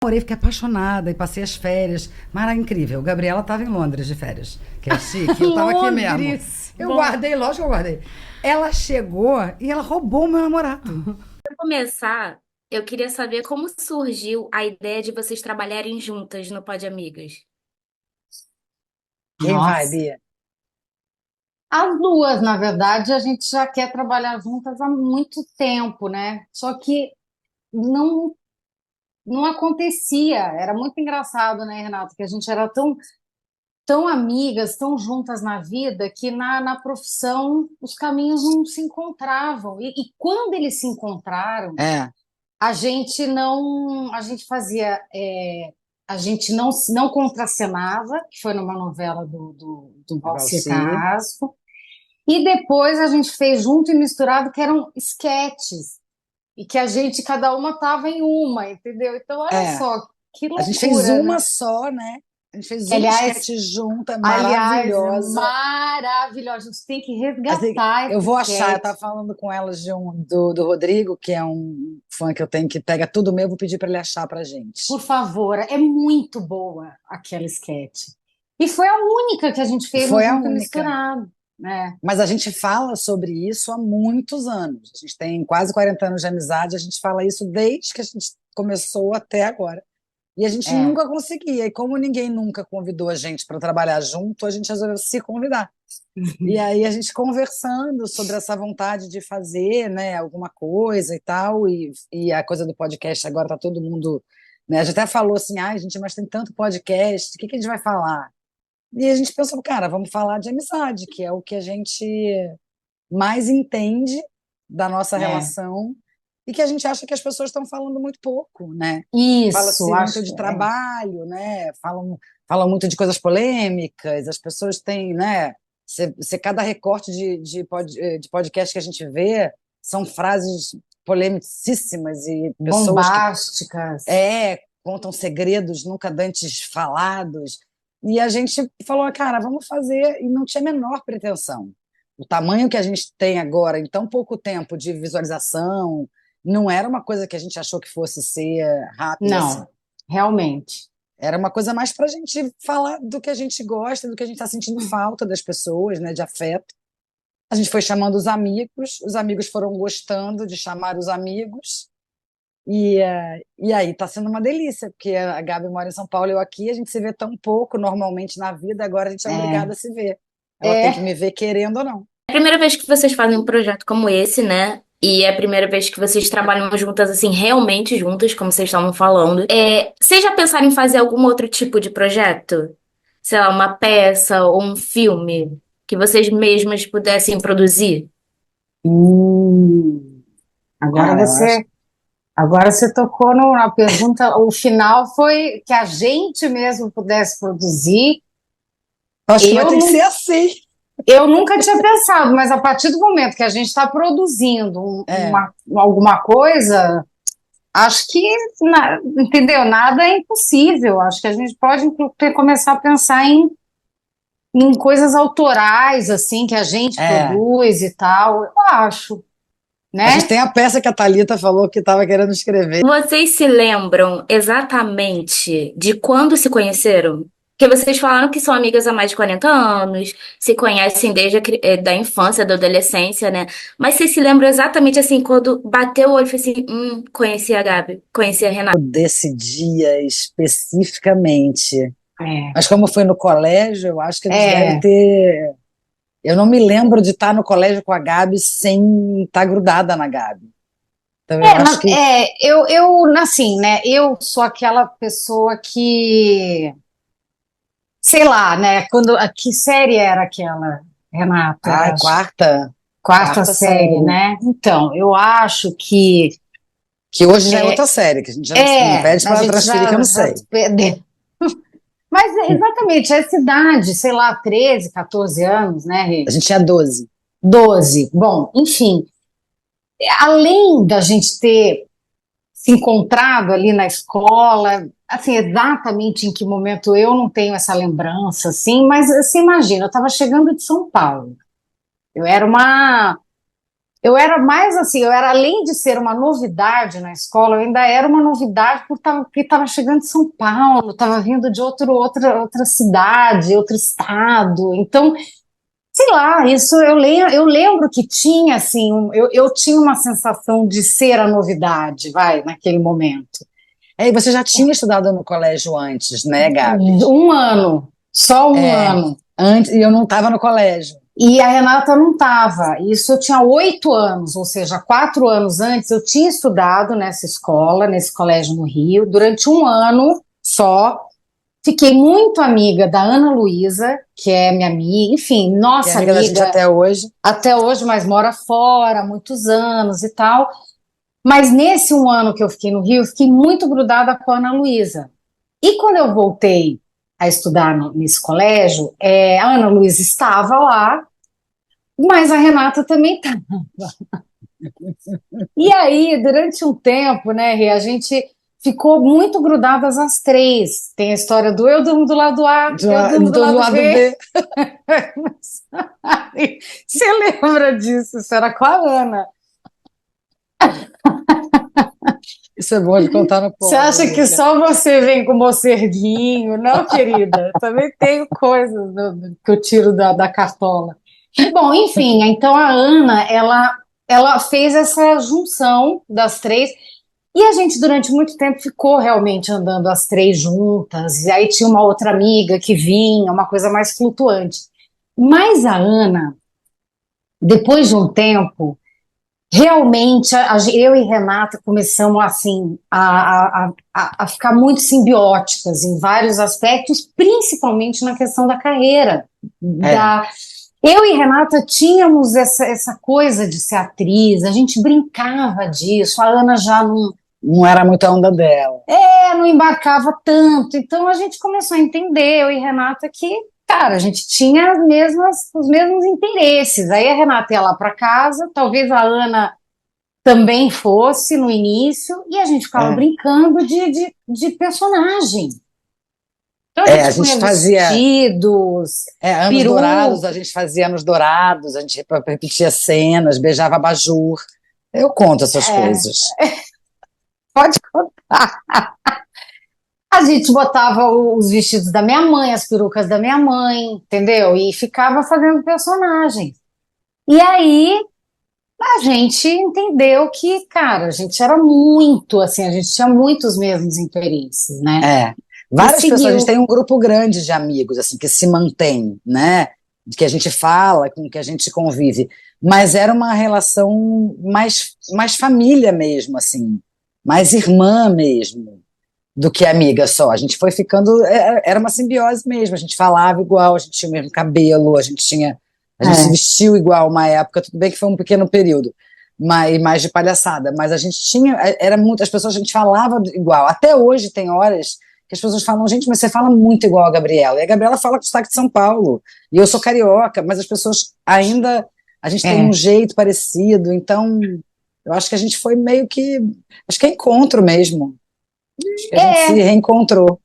namorei, fiquei apaixonada e passei as férias. Mas era incrível. Gabriela estava em Londres de férias, que é chique. Eu estava aqui mesmo. Londres. Eu Bom, guardei, lógico que eu guardei. Ela chegou e ela roubou o meu namorado. Para começar, eu queria saber como surgiu a ideia de vocês trabalharem juntas no Pod Amigas. Quem vai, nossa. Bia? As duas, na verdade, a gente já quer trabalhar juntas há muito tempo, né? Só que não, não acontecia. Era muito engraçado, né, Renato? Que a gente era tão amigas, tão juntas na vida, que na profissão os caminhos não se encontravam. E quando eles se encontraram, É, a gente fazia, a gente não contracenava, que foi numa novela do do Valsir Valci. Carrasco, e depois a gente fez junto e misturado, que eram esquetes, e que a gente, cada uma estava em uma, entendeu? Então, olha É. só, que A gente fez loucura, uma né? só, né? A gente fez Que, uma aliás, esquete junta, aliás, maravilhosa. maravilhosa, a gente tem que Assim, resgatar eu esse vou achar, eu esquete. tava falando com elas do Rodrigo, que é um fã que eu tenho que pega tudo meu, vou pedir para ele achar pra Por gente. favor, é muito boa aquela esquete. E foi a única que a gente E fez no foi a Junto e única. Misturado, né? Mas a gente fala sobre isso há muitos anos. A gente tem quase 40 anos de amizade, a gente fala isso desde que a gente começou até agora. E a gente É. nunca conseguia. E como ninguém nunca convidou a gente para trabalhar junto, a gente resolveu se convidar. E aí a gente conversando sobre essa vontade de fazer, né, alguma coisa e tal, e a coisa do podcast agora tá todo mundo, né, a gente até falou assim, ai, gente, mas tem tanto podcast, o que que a gente vai falar? E a gente pensou, cara, vamos falar de amizade, que é o que a gente mais entende da nossa É. relação e que a gente acha que as pessoas estão falando muito pouco, né? Isso, Fala-se muito acho de que é. trabalho, né? Falam muito de coisas polêmicas, as pessoas têm, né? Cada recorte de podcast que a gente vê são frases polemicíssimas e pessoas que Bombásticas. contam segredos nunca antes falados. E a gente falou, cara, vamos fazer, e não tinha a menor pretensão. O tamanho que a gente tem agora, em tão pouco tempo de visualização, não era uma coisa que a gente achou que fosse ser rápido assim. Não, realmente. Era uma coisa mais para a gente falar do que a gente gosta, do que a gente está sentindo falta das pessoas, né, de afeto. A gente foi chamando os amigos foram gostando de chamar os amigos, e aí está sendo uma delícia, porque a Gabi mora em São Paulo, eu aqui, a gente se vê tão pouco normalmente na vida, agora a gente é É. obrigada a se ver. Ela tem que É. me ver querendo ou não. É a primeira vez que vocês fazem um projeto como esse, né? E é a primeira vez que vocês trabalham juntas, assim, realmente juntas, como vocês estavam falando. Vocês já pensaram em fazer algum outro tipo de projeto? Sei lá, uma peça ou um filme que vocês mesmas pudessem produzir? Hum. Agora Cara, eu acho, você, agora você tocou na pergunta. O final foi que a gente mesmo pudesse produzir. eu acho que vai Eu ter que ser não, assim. eu nunca tinha pensado, mas a partir do momento que a gente está produzindo É, alguma coisa, acho que, entendeu? Nada é impossível. Acho que a gente pode começar a pensar em coisas autorais, assim, que a gente é. produz e tal. Eu acho, A gente né? tem a peça que a Thalita falou que estava querendo escrever. Vocês se lembram exatamente de quando se conheceram? Porque vocês falaram que são amigas há mais de 40 anos, se conhecem desde da infância, da adolescência, né? Mas vocês se lembram exatamente assim, quando bateu o olho e falou assim, conheci a Gabi, conheci a Renata. Desse dia especificamente. É, Mas como foi no colégio, eu acho que a gente deve é, ter. Eu não me lembro de estar no colégio com a Gabi sem estar grudada na Gabi. Então eu acho que assim, né? Eu sou aquela pessoa que, sei lá, né? Que série era aquela, Renato? a Era quarta quarta série, série, né? Então, eu acho que que hoje já é outra série, que a gente já não pede a para gente transferir, que eu não já sei. perdeu. Mas é exatamente essa idade, sei lá, 13, 14 anos, né, A Rê? gente tinha 12. 12. Bom, enfim, além da gente ter se encontrado ali na escola, assim, exatamente em que momento eu não tenho essa lembrança, assim, mas você imagina, eu estava chegando de São Paulo. Eu era Eu era mais assim, eu era além de ser uma novidade na escola, eu ainda era uma novidade porque estava chegando de São Paulo, estava vindo de outra cidade, outro estado. Então, sei lá, isso eu lembro que tinha assim, eu tinha uma sensação de ser a novidade, vai, naquele momento. E você já tinha estudado no colégio antes, né, Gabi? Um ano, só um É, ano. antes, e eu não estava no colégio. E a Renata não estava. Isso eu tinha 8 anos, ou seja, 4 anos antes eu tinha estudado nessa escola, nesse colégio no Rio, durante um ano só. Fiquei muito amiga da Ana Luísa, que é minha amiga, enfim, Que é nossa amiga da gente amiga até hoje, mas mora fora há muitos anos e tal. Mas nesse um ano que eu fiquei no Rio, eu fiquei muito grudada com a Ana Luísa. E quando eu voltei a estudar nesse colégio, a Ana Luísa estava lá, mas a Renata também estava. E aí, durante um tempo, né, Rê, a gente ficou muito grudadas as três. Tem a história do eu durmo do lado A, eu durmo do do lado lado B. B. Você lembra disso? Isso era com a Ana. Isso é bom de contar no Você pod, acha que amiga. só você vem com o mocerguinho? Não, querida. Também tenho coisas que eu tiro da cartola. Bom, enfim, então a Ana, ela fez essa junção das três. E a gente, durante muito tempo, ficou realmente andando as três juntas. E aí tinha uma outra amiga que vinha, uma coisa mais flutuante. Mas a Ana, depois de um tempo, realmente eu e Renata começamos assim a ficar muito simbióticas em vários aspectos, principalmente na questão da carreira. É, Eu e Renata tínhamos essa coisa de ser atriz, a gente brincava disso. A Ana já não era muito a onda dela. não embarcava tanto. Então a gente começou a entender, eu e Renata, que, cara, a gente tinha os mesmos interesses. Aí a Renata ia lá para casa, talvez a Ana também fosse no início, e a gente ficava É. brincando de personagem. Então a A gente gente punha fazia vestidos, anos dourados, a peruca. gente fazia anos dourados, a gente repetia cenas, beijava abajur. Eu conto essas É, coisas. pode contar. A gente botava os vestidos da minha mãe, as perucas da minha mãe, entendeu? E ficava fazendo personagens. E aí a gente entendeu que, cara, a gente era muito assim, a gente tinha muitos mesmos interesses, né? É. E Várias pessoas, a gente seguiu. tem um grupo grande de amigos, assim, que se mantém, né? De que a gente fala, com que a gente convive. Mas era uma relação mais família mesmo, assim, mais irmã mesmo, do que amiga só. A gente foi ficando, era uma simbiose mesmo, a gente falava igual, a gente tinha o mesmo cabelo, a gente se É, vestiu igual uma época, tudo bem que foi um pequeno período, mas mais de palhaçada, mas a gente tinha, era muito, as pessoas, a gente falava igual. Até hoje tem horas que as pessoas falam, gente, mas você fala muito igual a Gabriela. E a Gabriela fala com sotaque de São Paulo, e eu sou carioca, mas as pessoas ainda, a gente tem um é. jeito parecido, então eu acho que a gente foi meio que, acho que é encontro mesmo. Acho que a gente se É, reencontrou.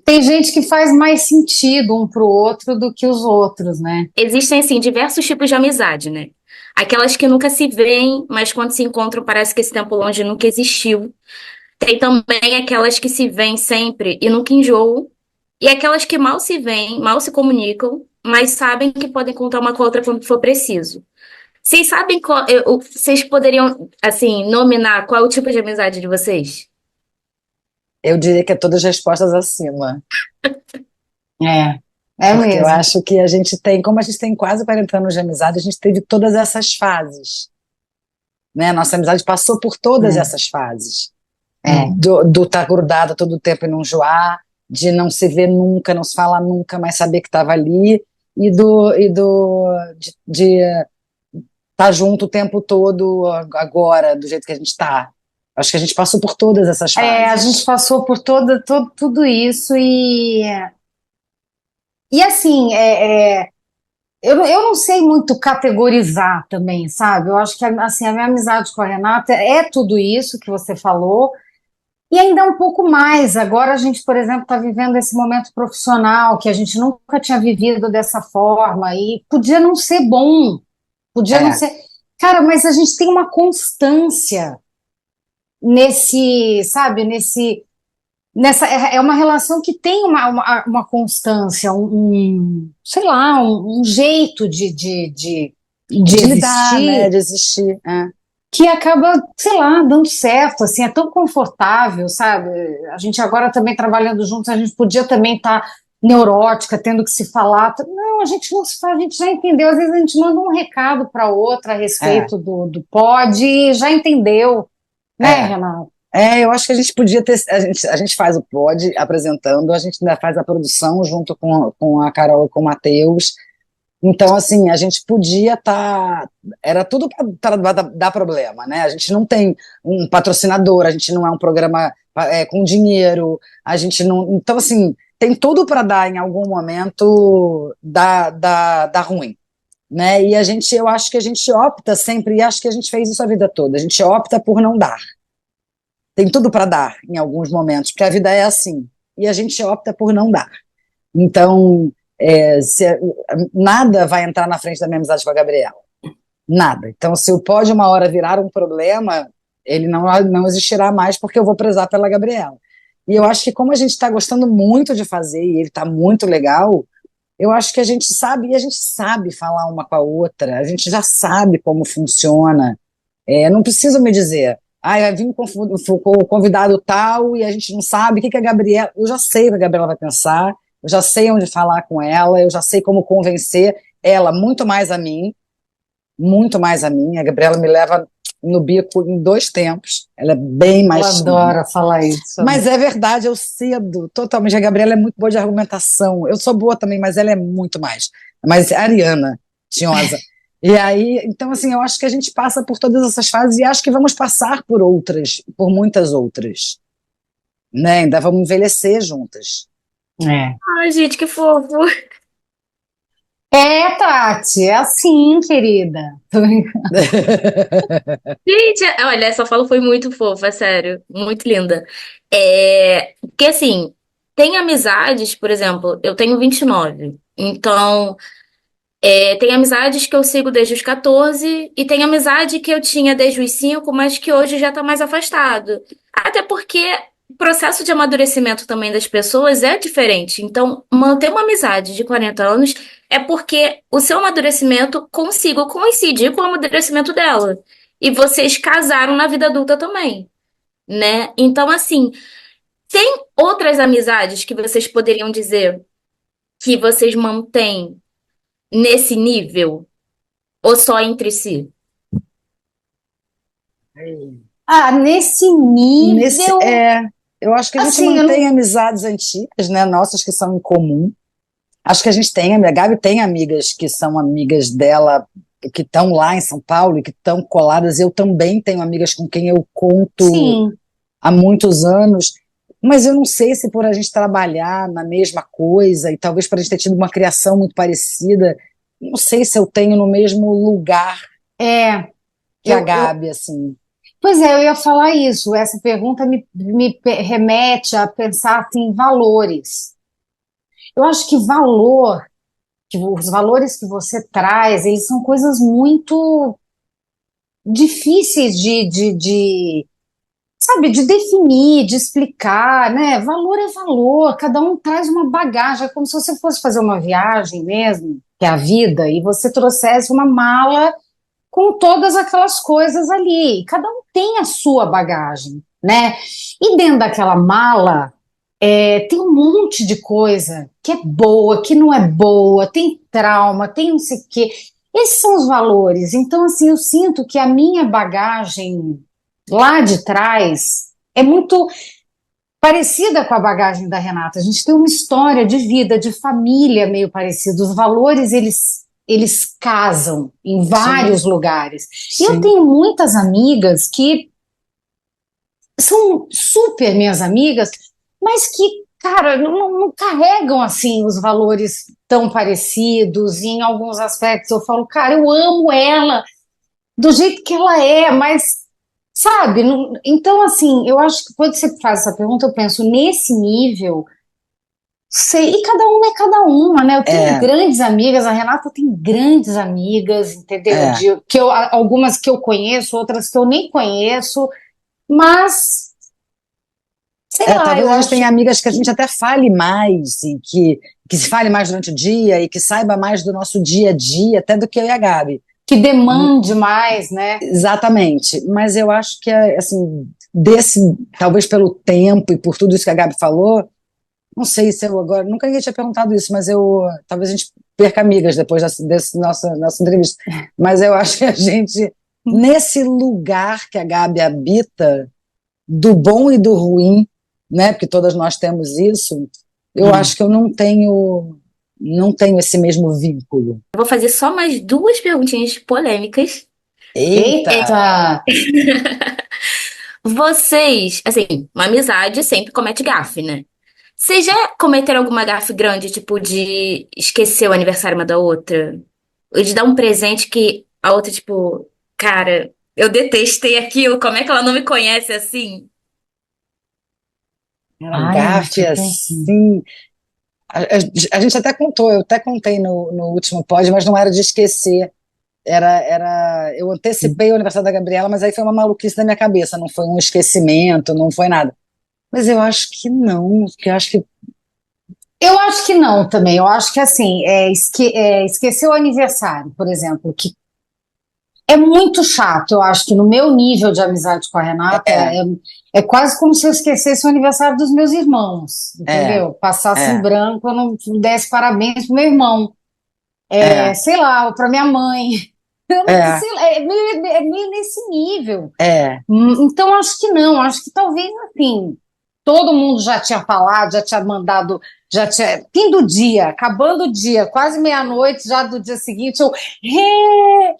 tem gente que faz mais sentido um pro outro do que os outros, né? Existem, assim, diversos tipos de amizade, né? Aquelas que nunca se veem, mas quando se encontram parece que esse tempo longe nunca existiu. Tem também aquelas que se veem sempre e nunca enjoam. E aquelas que mal se veem, mal se comunicam, mas sabem que podem contar uma com a outra quando for preciso. Vocês sabem vocês poderiam, assim, nominar qual é o tipo de amizade de vocês? Eu diria que é todas as respostas acima, É, é porque eu mesmo. acho que a gente tem, como a gente tem quase 40 anos de amizade, a gente teve todas essas fases, né? Nossa amizade passou por todas É, essas fases, é. do estar grudada todo o tempo e não enjoar, de não se ver nunca, não se falar nunca, mas saber que estava ali, de estar junto o tempo todo agora, do jeito que a gente está. Acho que a gente passou por todas essas A gente fases. passou por tudo isso e assim, eu não sei muito categorizar também, sabe? Eu acho que assim, a minha amizade com a Renata é tudo isso que você falou, e ainda um pouco mais. Agora a gente, por exemplo, está vivendo esse momento profissional que a gente nunca tinha vivido dessa forma, e podia não ser bom, podia não É, ser. Cara, mas a gente tem uma constância sabe, é uma relação que tem uma constância, sei lá, um jeito de De lidar, né? existir De existir. É. que acaba, sei lá, dando certo, assim, é tão confortável, sabe? A gente agora também trabalhando juntos, a gente podia também estar neurótica, tendo que se falar. Não, a gente não se fala, a gente já entendeu. Às vezes a gente manda um recado para outra a É, respeito do pod e já entendeu, né, é. Renata? Eu acho que a gente podia ter. A gente faz o pod apresentando, a gente ainda faz a produção junto com a Carol e com o Matheus. Então, assim, a gente podia estar. Era tudo para dar problema, né? A gente não tem um patrocinador, a gente não é um programa com dinheiro, a gente não. Então, assim, tem tudo para dar em algum momento dar ruim, né? E eu acho que a gente opta sempre, e acho que a gente fez isso a vida toda, a gente opta por não dar. Tem tudo para dar em alguns momentos, porque a vida é assim, e a gente opta por não dar. Então, nada vai entrar na frente da minha amizade com a Gabriela. Nada. Então, se o pode uma hora virar um problema, ele não existirá mais porque eu vou prezar pela Gabriela. E eu acho que como a gente está gostando muito de fazer e ele está muito legal, eu acho que a gente sabe, e a gente sabe falar uma com a outra, a gente já sabe como funciona. Não precisa me dizer, vai vir o convidado tal e a gente não sabe o que a Gabriela. Eu já sei o que a Gabriela vai pensar, eu já sei onde falar com ela, eu já sei como convencer ela muito mais a mim. A Gabriela me leva no bico em 2 tempos, ela é bem Ela mais. adora falar isso. Mas é verdade, eu cedo totalmente. A Gabriela é muito boa de argumentação. Eu sou boa também, mas ela é muito mais. Mas a Ariana, tinhosa. E aí, então, assim, eu acho que a gente passa por todas essas fases e acho que vamos passar por outras, por muitas outras, né? Ainda vamos envelhecer juntas. É. Ai, gente, que fofo. É, Tati, é assim, querida. Tô brincando. Gente, olha, essa fala foi muito fofa, sério, muito linda. Porque assim, tem amizades, por exemplo, eu tenho 29, então tem amizades que eu sigo desde os 14 e tem amizade que eu tinha desde os 5, mas que hoje já tá mais afastado. Até porque o processo de amadurecimento também das pessoas é diferente. Então, manter uma amizade de 40 anos é porque o seu amadurecimento consigo coincide com o amadurecimento dela. E vocês casaram na vida adulta também, né? Então, assim, tem outras amizades que vocês poderiam dizer que vocês mantêm nesse nível? Ou só entre si? Ah, nesse Nesse, nível, eu acho que a gente assim, eu mantém não. amizades antigas, né? Nossas que são em comum. Acho que a gente tem, a Gabi tem amigas que são amigas dela, que estão lá em São Paulo e que estão coladas. Eu também tenho amigas com quem eu conto Sim, há muitos anos, mas eu não sei se por a gente trabalhar na mesma coisa e talvez por a gente ter tido uma criação muito parecida, não sei se eu tenho no mesmo lugar é. que a Eu, Gabi, assim. pois é, eu ia falar isso. Essa pergunta remete a pensar assim, em valores. Eu acho que os valores que você traz, eles são coisas muito difíceis sabe, de definir, de explicar, né? Valor é valor, cada um traz uma bagagem, é como se você fosse fazer uma viagem mesmo, que é a vida, e você trouxesse uma mala com todas aquelas coisas ali. E cada um tem a sua bagagem, né? E dentro daquela mala tem um monte de coisa que é boa, que não é boa, tem trauma, tem não sei o quê. Esses são os valores. Então, assim, eu sinto que a minha bagagem lá de trás é muito parecida com a bagagem da Renata. A gente tem uma história de vida, de família meio parecida. Os valores, eles casam em Sim, vários lugares. E eu sim, tenho muitas amigas que são super minhas amigas, mas que, cara, não carregam assim os valores tão parecidos. E em alguns aspectos eu falo, cara, eu amo ela do jeito que ela é, mas sabe? Então, assim, eu acho que quando você faz essa pergunta, eu penso nesse nível, sei, e cada uma é cada uma, né? Eu tenho É, grandes amigas, a Renata tem grandes amigas, entendeu? é. Algumas que eu conheço, outras que eu nem conheço, mas sei lá, Talvez eu a gente acho tenha amigas que a gente até fale mais e que se fale mais durante o dia e que saiba mais do nosso dia a dia, até do que eu e a Gabi. que demande mais, né? Exatamente. Mas eu acho que, assim, talvez pelo tempo e por tudo isso que a Gabi falou, não sei se eu agora, nunca ninguém tinha perguntado isso, mas talvez a gente perca amigas depois desse nossa entrevista. Mas eu acho que a gente, nesse lugar que a Gabi habita, do bom e do ruim, né? Porque todas nós temos isso. Eu Hum. acho que eu não tenho esse mesmo vínculo. Eu vou fazer só mais duas perguntinhas polêmicas. Eita, Eita! Vocês, assim, uma amizade sempre comete gafe, né? Vocês já cometeram alguma gafe grande, tipo, de esquecer o aniversário uma da outra? Ou de dar um presente que a outra, tipo, cara, eu detestei aquilo, como é que ela não me conhece assim? uma Ai, deixa gafe eu pensar. assim. A gente até contou, eu até contei no último pod, mas não era de esquecer. Eu antecipei o aniversário da Gabriela, mas aí foi uma maluquice da minha cabeça, não foi um esquecimento, não foi nada. Mas eu acho que não, porque eu acho que. Eu acho que não também. Eu acho que assim, esquecer o aniversário, por exemplo, que é muito chato. Eu acho que no meu nível de amizade com a Renata É, é quase como se eu esquecesse o aniversário dos meus irmãos, é, entendeu? Passasse em é, branco, eu não desse parabéns pro meu irmão. é, Sei lá, ou para minha mãe. Eu não é, sei, é meio nesse nível. é, Então, acho que não, acho que talvez assim, todo mundo já tinha falado, já tinha mandado, já tinha. Fim do dia, acabando o dia, quase meia-noite já do dia seguinte, "Ê,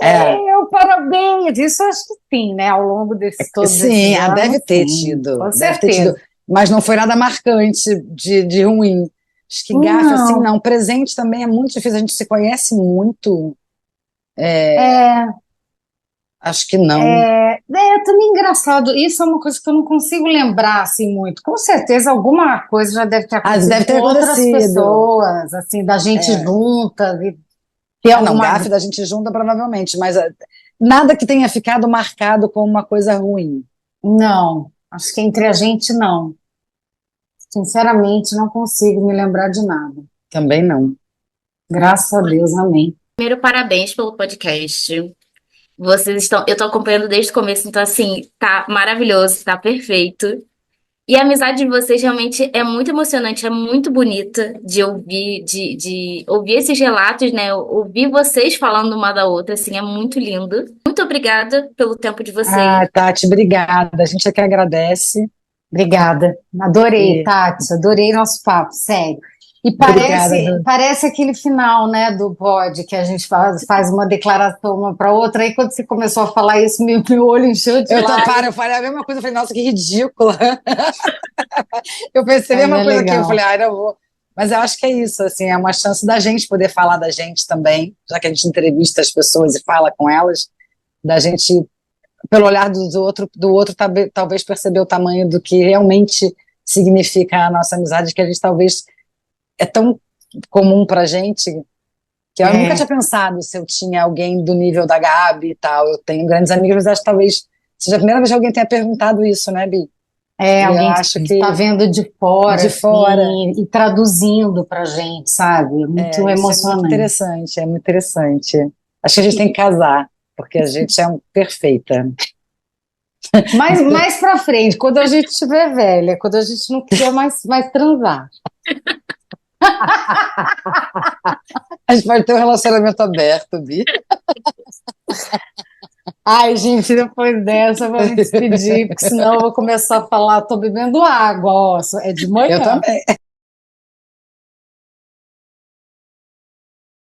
é. parabéns!" Isso eu acho que sim, né? Ao longo todos Sim, esses deve anos, ter sim, tido, com deve ter tido, certeza. mas não foi nada marcante de ruim. Acho que gafe, assim, Não, não. Presente também é muito difícil, a gente se conhece muito, é, acho que não. também engraçado. Isso é uma coisa que eu não consigo lembrar assim muito. Com certeza alguma coisa já deve ter Ah, acontecido deve com ter outras acontecido. pessoas, assim, da gente É. juntas e ter Ah, não, alguma. gafe da gente junta provavelmente, mas nada que tenha ficado marcado como uma coisa ruim. Não, acho que entre a gente não. Sinceramente, não consigo me lembrar de nada. Também não. Graças a Deus, amém. Primeiro, parabéns pelo podcast. Eu tô acompanhando desde o começo, então assim, tá maravilhoso, tá perfeito. E a amizade de vocês realmente é muito emocionante, é muito bonita de ouvir, de ouvir esses relatos, né? Ouvir vocês falando uma da outra, assim, é muito lindo. Muito obrigada pelo tempo de vocês. Ah, Tati, obrigada. A gente é que agradece. Obrigada. Adorei, E Tati. Adorei nosso papo, sério. E obrigada, parece, viu? parece aquele final, né, do pod, que a gente faz uma declaração uma para outra. Aí quando você começou a falar isso, meu olho encheu de lágrimas. Eu falei a mesma coisa, eu falei, nossa, que ridícula. Eu pensei a Mas mesma é coisa aqui, eu falei, legal. eu vou. Mas eu acho que é isso, assim, é uma chance da gente poder falar da gente também, já que a gente entrevista as pessoas e fala com elas, da gente, pelo olhar do outro talvez perceber o tamanho do que realmente significa a nossa amizade, que a gente talvez é tão comum pra gente, que eu nunca É, tinha pensado se eu tinha alguém do nível da Gabi e tal. Eu tenho grandes amigos, mas acho que talvez seja a primeira vez que alguém tenha perguntado isso, né, Bi? E eu alguém que acho está que vendo de fora, de fora. assim, e traduzindo pra gente, sabe? É muito Isso é muito emocionante. interessante, é muito interessante. Acho que a gente tem que casar, porque a gente é perfeita. Mas mais pra frente, quando a gente estiver velha, quando a gente não quiser mais transar. A gente pode ter um relacionamento aberto, Bi. Ai, gente, depois dessa eu vou me despedir, porque senão eu vou começar a falar, tô bebendo água, ó, é de Eu manhã. também.